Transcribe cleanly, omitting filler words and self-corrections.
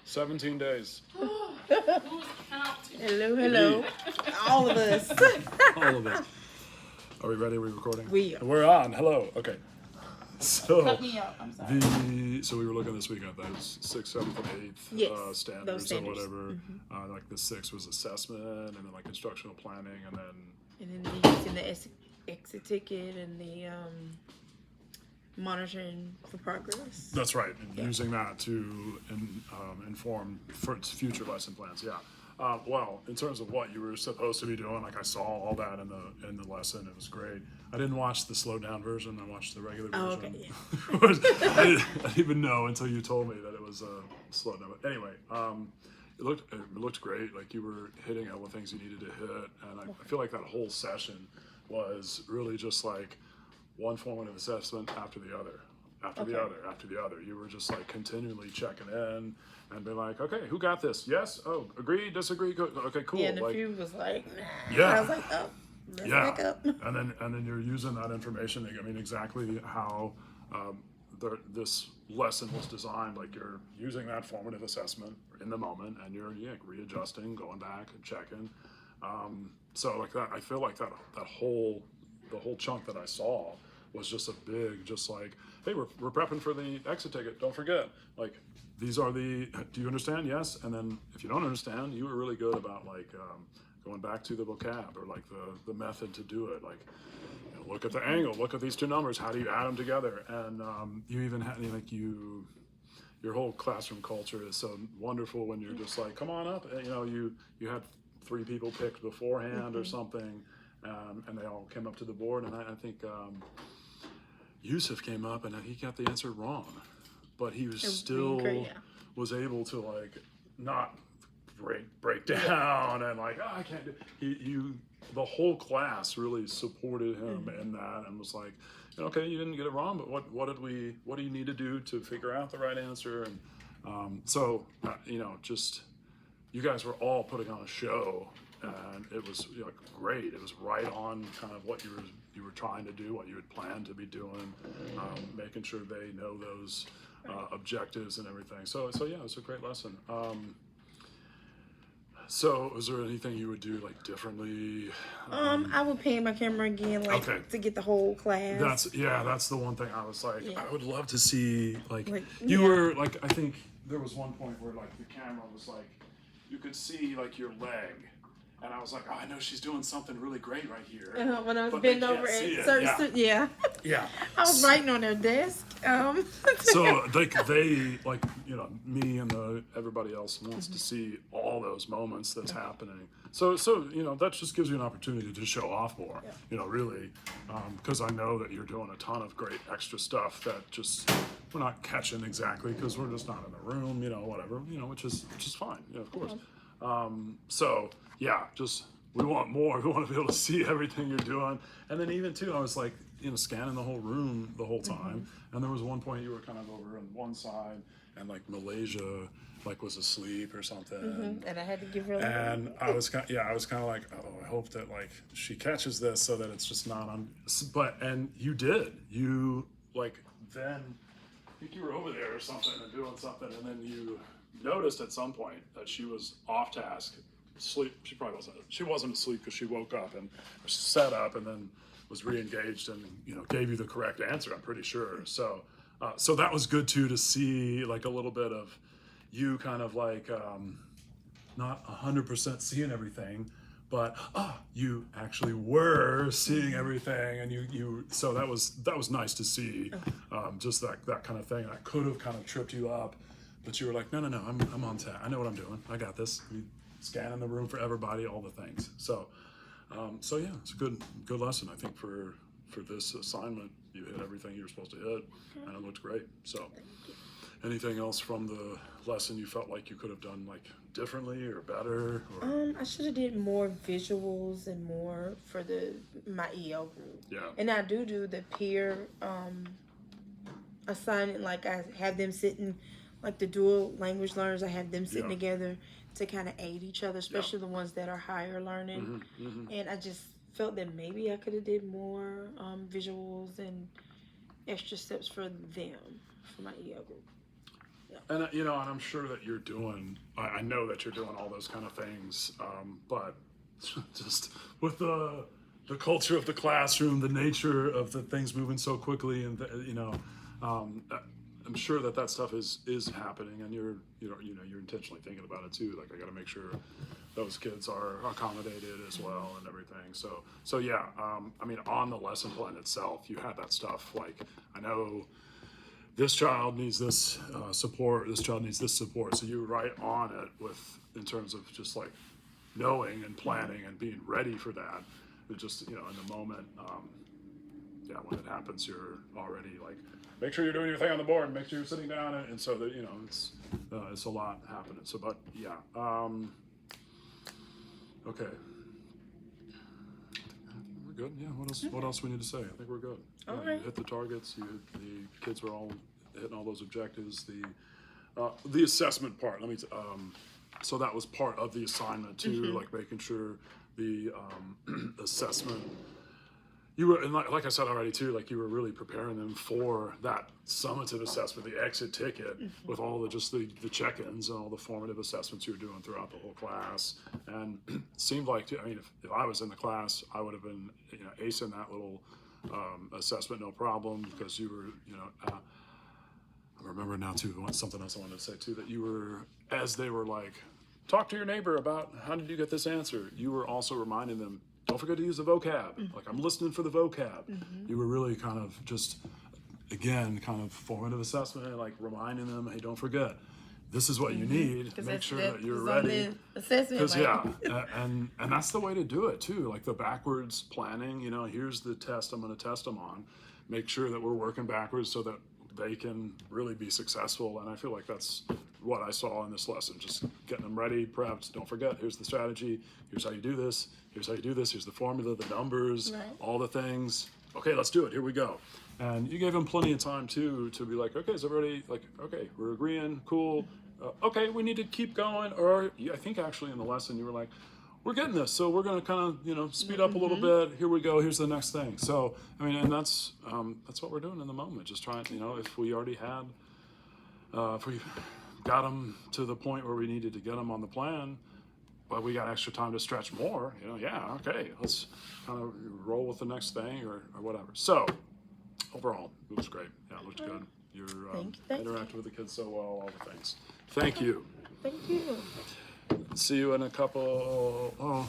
17 days. Hello. All of us. All of us. Are we ready? Are we recording? We are. We're on. Hello. Okay. So Cut me out. I'm sorry. so we were looking this week at those 6th, 7th, and 8th Yes, standards, those standards. or whatever. Like the 6th was assessment, and then like instructional planning, and then And then the using the exit ticket and the monitoring for progress. that's right, and using that to inform for future lesson plans. Yeah. Well, in terms of what you were supposed to be doing, like I saw all that in the lesson. It was great. I didn't watch the slowed down version. I watched the regular version. Oh, okay. Yeah. I didn't even know until you told me that it was slowed down. But anyway, it looked great. Like you were hitting all the things you needed to hit, and I feel like that whole session was really just like one formative assessment after the other, after the other, after the other. You were just like continually checking in and be like, okay, who got this? Yes. Oh, agree, disagree. Good. Okay, cool. Yeah, and like, a few was like, nah. Yeah. I was like, oh, let's back up. and then you're using that information. I mean, exactly how this lesson was designed. Like you're using that formative assessment in the moment, and you're readjusting, going back and checking. So like that, I feel like the whole chunk that I saw was just a big, just like, hey, we're prepping for the exit ticket. Don't forget, like, these are the, do you understand? Yes. And then if you don't understand, you were really good about like going back to the vocab or like the method to do it. Like, look at the angle, look at these two numbers. How do you add them together? And you even had like your whole classroom culture is so wonderful when you're just like, come on up. You had 3 people picked beforehand or something, and they all came up to the board. And I think Yusuf came up and he got the answer wrong, but he was still was able to like not break down and like, oh, I can't do. The whole class really supported him in that and was like, okay, you didn't get it wrong, but what do you need to do to figure out the right answer? And just you guys were all putting on a show, and it was great. It was right on kind of what you were trying to do, what you had planned to be doing, making sure they know those objectives and everything. So yeah, it was a great lesson. So was there anything you would do like differently? I would pan my camera again, to get the whole class. That's the one thing I was like, I would love to see you were like, I think there was one point where like the camera was like, you could see like your leg. And I was like, oh, I know she's doing something really great right here. When I was bent over at certain, yeah. I was writing on their desk. So they like me and everybody else wants to see all those moments that's happening. So that just gives you an opportunity to show off more. Really, because I know that you're doing a ton of great extra stuff that just we're not catching exactly because we're just not in the room. Whatever. Which is fine. Of course. So yeah, just we want more. We want to be able to see everything you're doing. And then even too, I was like, scanning the whole room the whole time. And there was one point you were kind of over on one side, and like Malaysia like was asleep or something. And I had to give her. And I was kind of like, oh, I hope that like she catches this so that it's just not on. And you did. You like then. I think you were over there or something and doing something, and then you noticed at some point that she was off task. Sleep. She wasn't asleep because she woke up and sat up and then was re-engaged and gave you the correct answer. I'm pretty sure. So that was good too to see like a little bit of you kind of like not 100% seeing everything, but you actually were seeing everything, and you. So that was nice to see. Just that kind of thing. That could have kind of tripped you up, but you were like, no, I'm on tap. I know what I'm doing. I got this. Scanning the room for everybody, all the things. So yeah, it's a good lesson. I think for this assignment, you hit everything you were supposed to hit, and it looked great. So, anything else from the lesson you felt like you could have done like differently or better? Or? I should have did more visuals and more for my EO group. Yeah. And I do the peer assignment. Like I have them sitting, like the dual language learners. I have them sitting together to kind of aid each other, especially the ones that are higher learning. And I just felt that maybe I could have did more visuals and extra steps for them, for my EO group. And and I'm sure that you're doing. I know that you're doing all those kind of things, but just with the culture of the classroom, the nature of the things moving so quickly, and I'm sure that stuff is happening, and you're intentionally thinking about it too. Like, I got to make sure those kids are accommodated as well and everything. So yeah. I mean, on the lesson plan itself, you had that stuff. Like, I know this child needs this support, this child needs this support. So you write on it in terms of just like knowing and planning and being ready for that. It just, in the moment, when it happens, you're already like, make sure you're doing your thing on the board, make sure you're sitting down. And so that, it's a lot happening. So, but yeah. Okay. We're good. Yeah. What else we need to say? I think we're good. All You right. hit the targets. The kids were all hitting all those objectives. The assessment part. So that was part of the assignment too, like making sure the assessment. You were, and like I said already too, like you were really preparing them for that summative assessment, the exit ticket, with all the check-ins and all the formative assessments you were doing throughout the whole class. And it seemed like, if I was in the class, I would have been, acing that little assessment, no problem, because you were, I remember now too, something else I wanted to say too, that you were, as they were like, talk to your neighbor about how did you get this answer, you were also reminding them, don't forget to use the vocab. Like, I'm listening for the vocab. You were really kind of just, again, kind of formative assessment, like reminding them, hey, don't forget, this is what you need. Make sure that you're ready. Assessment, and that's the way to do it too. Like the backwards planning, here's the test I'm going to test them on. Make sure that we're working backwards so that they can really be successful. And I feel like that's what I saw in this lesson, just getting them ready, prepped. Don't forget, here's the strategy. Here's how you do this. Here's how you do this. Here's the formula, the numbers, all the things. Okay, let's do it. Here we go. And you gave them plenty of time too to be like, okay, is everybody like, okay, we're agreeing, cool. Okay, we need to keep going. Or I think actually in the lesson you were like, we're getting this, so we're going to kind of speed up a little bit. Here we go. Here's the next thing. So and that's what we're doing in the moment. Just trying, if we already had, if we got them to the point where we needed to get them on the plan, but we got extra time to stretch more. Okay, let's kind of roll with the next thing or whatever. So overall, it was great. Yeah, it looked good. You're interacting with the kids so well. All the things. Thank you. Thank you. See you in a couple.